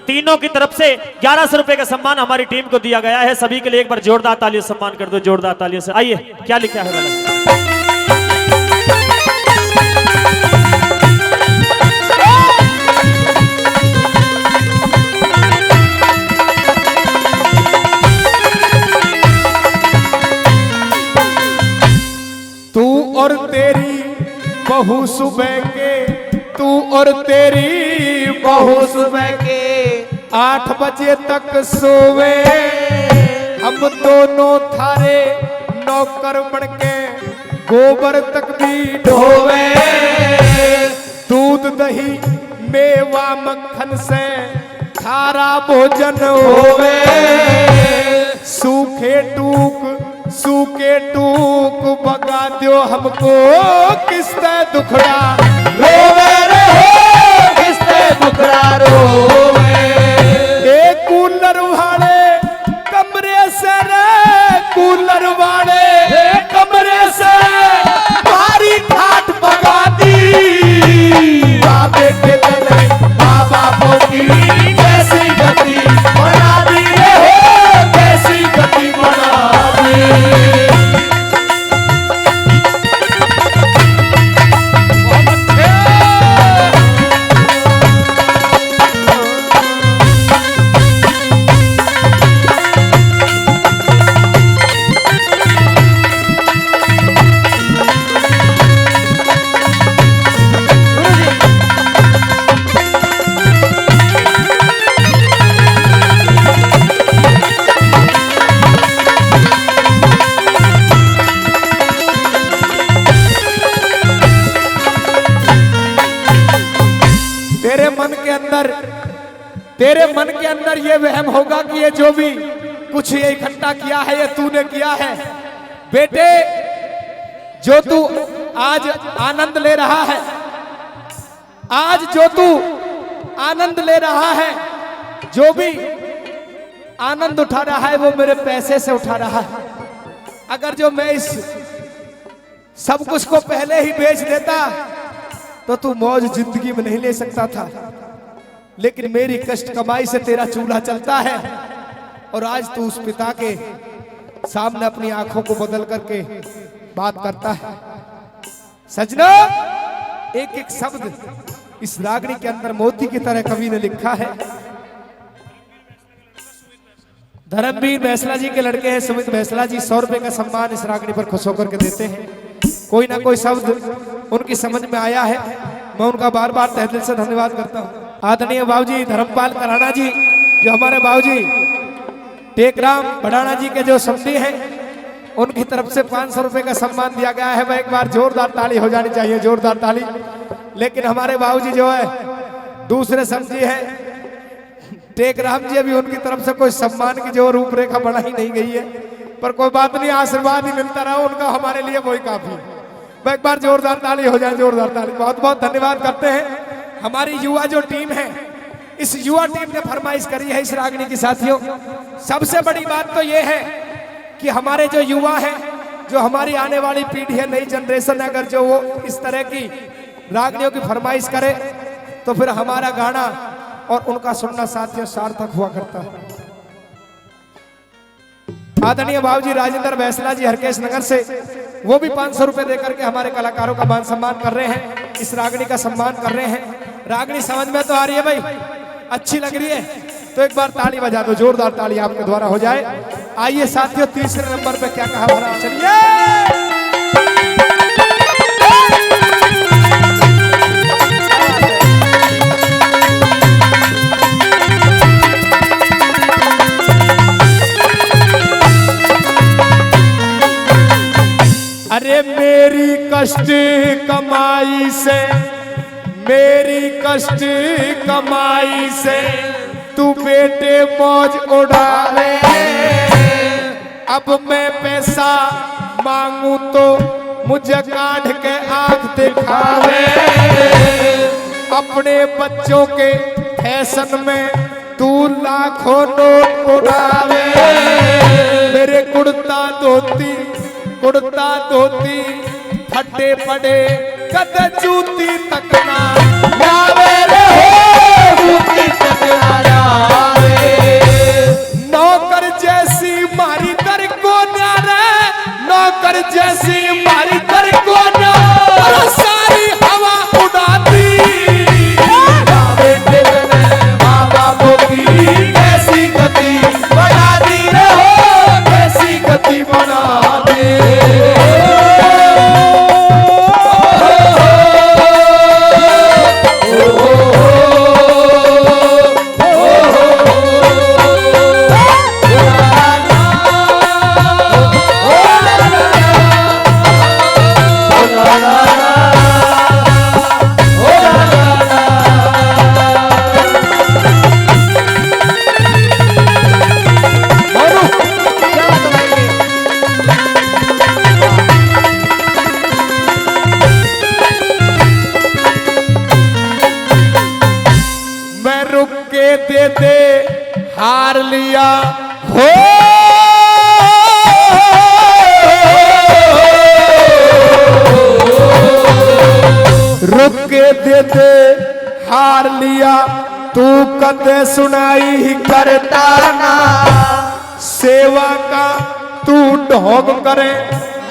S4: तीनों की तरफ से 1100 रुपए का सम्मान हमारी टीम को दिया गया है। सभी के लिए एक बार जोरदार तालियों से सम्मान कर दो, जोरदार तालियों से। आइए, क्या लिखा है वाला?
S3: तू और तेरी बहू सुबह के, तू और तेरी बहू सुबह के 8 बजे तक सोवे, हम दोनों थारे नौकर बन के गोबर तक भी ढोवे, दूध दही मेवा मक्खन से खारा भोजन होवे, सूखे टूक बगा दो हमको, किसते दुखड़ा रोवे रे हो, किसते दुखड़ा रोवे। एक कूलर वाले कमरे से रे, कूलर वाले कमरे से भारी ठाट बगा दी, बाबे के तले माँ बापों की कैसी गति बना दी रे हो, कैसी गति बना दी। तेरे मन के अंदर ये वहम होगा कि ये जो भी कुछ ये इकट्ठा किया है ये तूने किया है। बेटे, जो तू आज आनंद ले रहा है, आज जो तू आनंद ले रहा है, जो भी आनंद उठा रहा है वो मेरे पैसे से उठा रहा है। अगर जो मैं इस सब कुछ को पहले ही बेच देता तो तू मौज जिंदगी में नहीं ले सकता था, लेकिन मेरी कष्ट कमाई से तेरा चूल्हा चलता है और आज तू उस पिता के सामने अपनी आंखों को बदल करके बात करता है। सजना, एक एक शब्द इस रागनी के अंदर मोती की तरह कवि ने लिखा है। धर्मवीर बैसला जी के लड़के हैं सुमित बैसला जी, 100 रुपए का सम्मान इस रागनी पर खुश होकर के देते हैं। कोई ना कोई शब्द उनकी समझ में आया है, मैं उनका बार बार तहे दिल से धन्यवाद करता हूँ। आदरणीय बाबूजी धर्मपाल कराना जी, जो हमारे बाबूजी टेकराम बढ़ाना जी के जो समधी हैं, उनकी तरफ से 500 रुपए का सम्मान दिया गया है। वह एक बार जोरदार ताली हो जानी चाहिए, जोरदार ताली। लेकिन हमारे बाबूजी जो है दूसरे समधी हैं टेकराम जी, अभी उनकी तरफ से कोई सम्मान की जो रूपरेखा बनाई नहीं गई है, पर कोई बात नहीं, आशीर्वाद ही मिलता रहा उनका, हमारे लिए वही काफी। वह एक बार जोरदार ताली हो जाए, जोरदार ताली। बहुत बहुत धन्यवाद करते हैं। हमारी युवा जो टीम है, इस युवा टीम ने फरमाइश करी है इस रागनी की साथियों। सबसे बड़ी बात तो ये है कि हमारे जो युवा हैं, जो हमारी आने वाली पीढ़ी है, नई जनरेशन है, अगर जो वो इस तरह की रागनियों की फरमाइश करे तो फिर हमारा गाना और उनका सुनना साथियों सार्थक हुआ करता है। आदरणीय बाबूजी राजेंद्र बैसला जी हरकेश नगर से, वो भी 500 रुपए देकर के हमारे कलाकारों का मान सम्मान कर रहे हैं, इस रागनी का सम्मान कर रहे हैं। रागनी समझ में तो आ रही है भाई, अच्छी लग रही है तो एक बार ताली बजा दो, जोरदार ताली आपके द्वारा हो जाए। आइए साथियों, तीसरे नंबर पे क्या कहा भरा, चलिए। अरे मेरी कष्ट कमाई से, मेरी कष्ट कमाई से तू बेटे मौज उड़ावे। अब मैं पैसा मांगू तो मुझे काढ़ के आंख दिखावे। अपने बच्चों के फैशन में तू लाखों नोट उड़ावे। मेरे कुर्ता धोती फटे पड़े कद जूती तक ना लावे रे हो, जूती तक ना लावे। नौकर जैसी मारी दर को ना रे, नौकर जैसी मारी दर को ना, सारी हवा उड़ाती। बेटे ने माँ बापों की कैसी गति बना दी रे हो, कैसी गति बना दे। हार लिया हो, रुक के देते हार लिया, तू कदे सुनाई ही करता ना। सेवा का तू ढोंग करे,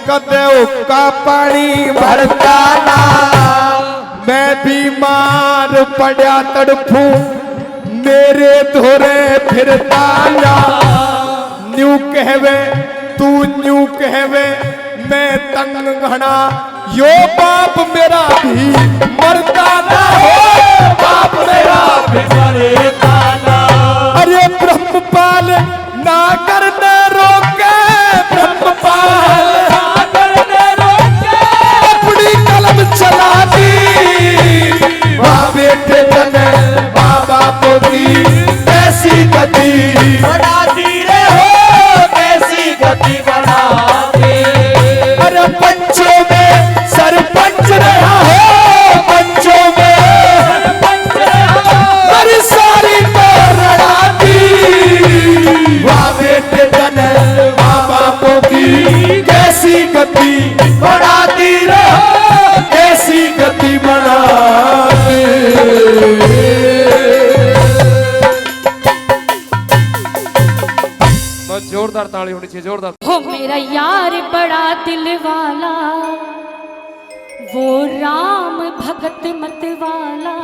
S3: कदे का पानी भरता ना। मैं बीमार पड़ा तड़फू, मेरे धोरे फिरता ना। न्यू कहवे तू न्यू कहवे, मैं तंग घना, यो बाप मेरा भी मरता ना हो, बाप मेरा भी मरता ना। अरे ब्रह्मपाल ना करने रोके, ब्रह्मपाल ना करने रोके, अपनी कलम चला दी। माँ बेटे तने माँ बापों की
S2: बस जोरदार ताली होनी चाहिए, जोरदार।
S1: हो मेरा यार बड़ा दिल वाला, वो राम भगत मत वाला।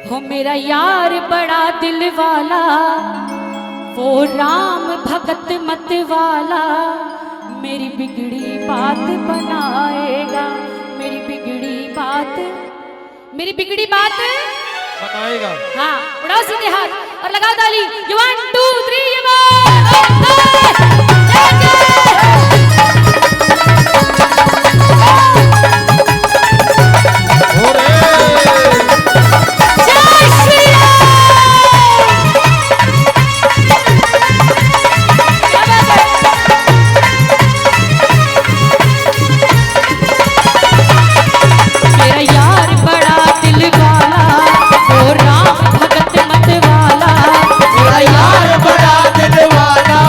S1: हो मेरा यार बड़ा दिल वाला, वो राम भगत मत वाला। मेरी बिगड़ी बात बनाएगा, मेरी बिगड़ी बात, मेरी बिगड़ी बात
S2: बनाएगा।
S1: हाँ, उड़ाओ सीधे हाथ और लगाओ ताली। 1 2 3 मेरा यार बड़ा दिल वाला, वो राम भगत मत वाला। मेरा यार बड़ा दिल वाला,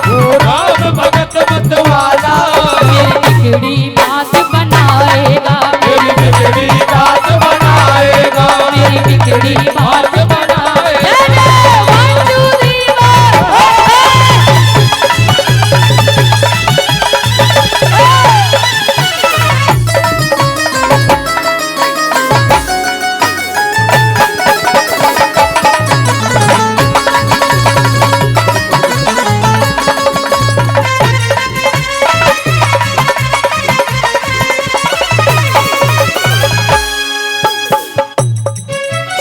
S2: वो राम भगत मत वाला।
S1: मेरी बिगड़ी बात बनाएगा,
S2: मेरी बिगड़ी बात बनाएगा,
S1: मेरी बिगड़ी बात बनाएगा। 1 2 3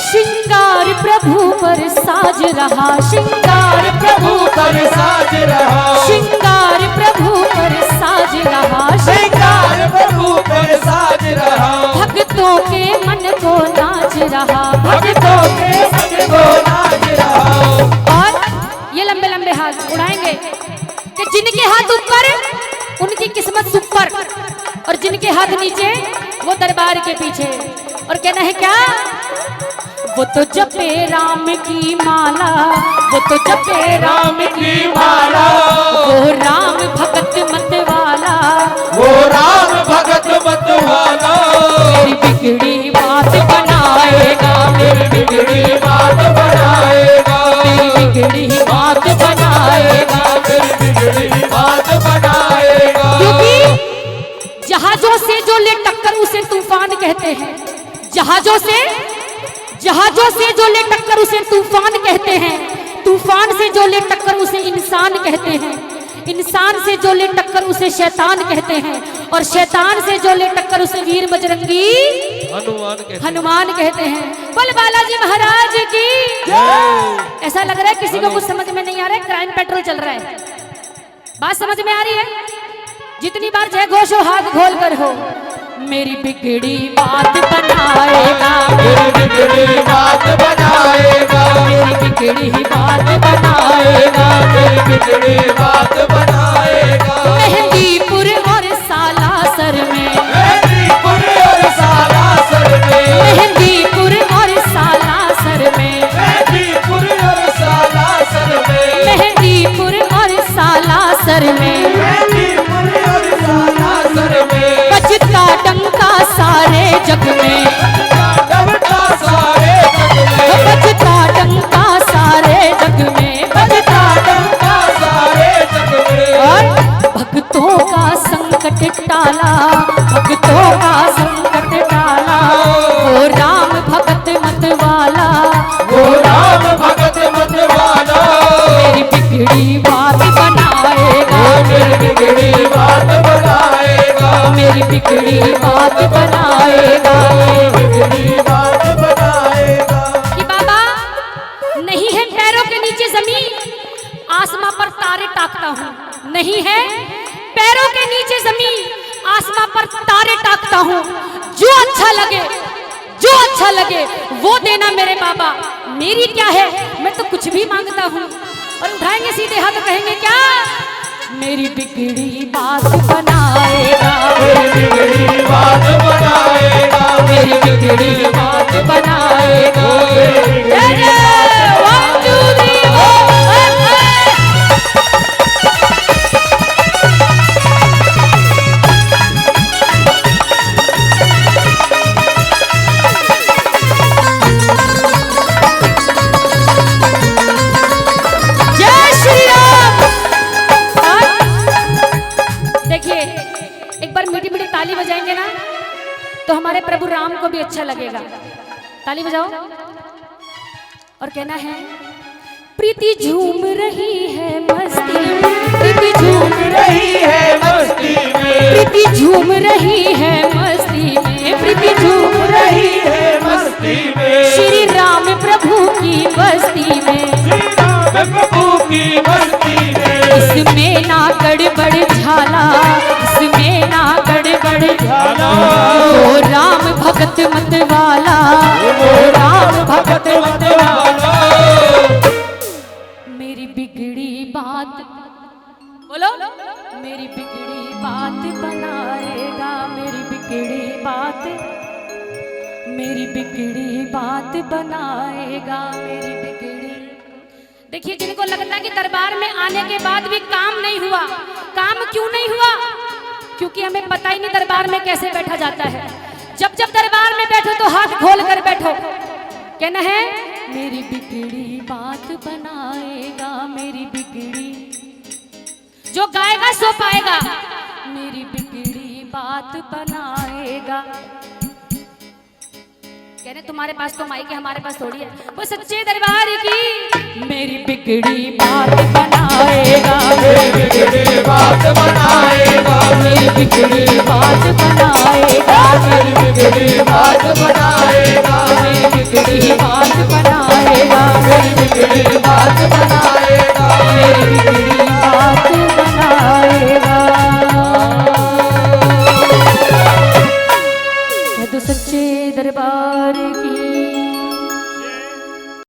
S1: श्रृंगार प्रभु पर साज रहा, श्रृंगार प्रभु पर साज रहा, श्रृंगार प्रभु पर साज रहा, श्रृंगार प्रभु पर साज रहा। भक्तों के मन को नाच रहा, भक्तों के मन को नाच रहा। और ये लंबे लंबे हाथ उड़ाएंगे कि जिनके हाथ ऊपर उनकी किस्मत सुपर, और जिनके हाथ नीचे वो दरबार के पीछे। और कहना है क्या? वो तो जपे राम की माला, वो तो जपे राम की माला। वो राम भगत मत वाला,
S2: वो राम भगत मत वाला।
S1: मेरी बिगड़ी बात बनाएगा, मेरी बिगड़ी
S2: बात बनाएगा,
S1: मेरी बिगड़ी बात बनाएगा,
S2: मेरी बिगड़ी बात बनाएगा।
S1: क्योंकि जहाजों से जो ले टक्कर उसे तूफान कहते हैं। जहाजों से जो ले टक्कर उसे तूफान कहते हैं। तूफान से जो ले टक्कर उसे इंसान कहते हैं। इंसान से जो ले टक्कर उसे शैतान कहते हैं। और शैतान से जो ले टक्कर उसे वीर बजरंगी हनुमान कहते हैं। बोल बालाजी महाराज की। ऐसा लग रहा है किसी को कुछ समझ में नहीं आ रहा है, क्राइम पेट्रोल चल रहा है। बात समझ में आ रही है? जितनी बार जय घोष हो, हाथ खोल कर हो। मेरी बिगड़ी बात बनाएगा,
S2: मेरी बिगड़ी बात बनाएगा,
S1: मेरी बिगड़ी बात बनाएगा,
S2: मेरी बिगड़ी बात बनाएगा।
S1: मेहंदीपुर और सालासर में,
S2: मेहंदीपुर और सालासर में,
S1: मेहंदीपुर और सालासर में,
S2: मेहंदीपुर और सालासर में,
S1: मेहंदीपुर और सालासर में,
S2: मेहंदीपुर और सालासर में।
S1: बजता डंका सारे जग में,
S2: डंका सारे जग में,
S1: बजता डंका सारे जग में, बजता
S2: डंका सारे जग में।
S1: और भक्तों का संकट टाला, भक्तों का संकट टाला। वो राम भगत मत वाला,
S2: वो राम भगत मत वाला।
S1: मेरी बिगड़ी बात बनाएगा,
S2: मेरी बिगड़ी बात बनाएगा,
S1: मेरी बिगड़ी बात बनाएगा।
S2: बिगड़ी बात बनाएगा।
S1: कि बाबा नहीं है पैरों के नीचे जमीन, आसमां पर तारे ताकता हूँ। नहीं है पैरों के नीचे जमीन, आसमां पर तारे ताकता हूँ। जो अच्छा लगे, जो अच्छा लगे वो देना मेरे बाबा। मेरी क्या है, मैं तो कुछ भी मांगता हूँ। और उठाएंगे सीधे हाथ, कहेंगे क्या? मेरी बिगड़ी बात बनाएगा,
S2: मेरी बिगड़ी बात बनाएगा,
S1: मेरी बिगड़ी बात बनाएगा। जय जय 1 2 3 4 ताली बजाएंगे ना तो हमारे प्रभु राम को भी अच्छा लगेगा। ताली बजाओ और कहना है, प्रीति झूम रही है मस्ती में, प्रीति झूम रही है मस्ती में, प्रीति झूम रही है मस्ती में, प्रीति झूम रही है मस्ती में, श्री राम प्रभु की बस्ती में, श्री राम प्रभु की बस्ती में, इसमें ना गड़बड़ झाला, इसमें ना गड़बड़ झाला, ओ राम भगत मत वाला, ओ राम भगत मत वाला, मेरी बिगड़ी बात बोलो, मेरी बिगड़ी बात बनाएगा, मेरी बिगड़ी बात, मेरी बिगड़ी बात बनाएगा, मेरी बिगड़ी। देखिए, जिनको लगता है कि दरबार में आने के बाद भी काम नहीं हुआ, काम क्यों नहीं हुआ? क्योंकि हमें पता ही नहीं दरबार में कैसे बैठा जाता है। जब जब दरबार में बैठो तो हाथ खोल कर बैठो, कहना है मेरी बिगड़ी बात बनाएगा, मेरी बिगड़ी, जो गाएगा सो पाएगा, मेरी बिगड़ी बात बनाएगा। कहने तुम्हारे पास तो माइक है, हमारे पास थोड़ी है, वो सच्चे दरबार की मेरी बिगड़ी बात बनाएगा, मेरी बिगड़ी बात बनाएगा, मेरी बिगड़ी बात बनाएगा, मेरी बिगड़ी बात बनाएगा, मेरी बिगड़ी बात बनाएगा, मेरी बिगड़ी बात बनाएगा, मेरी बिगड़ी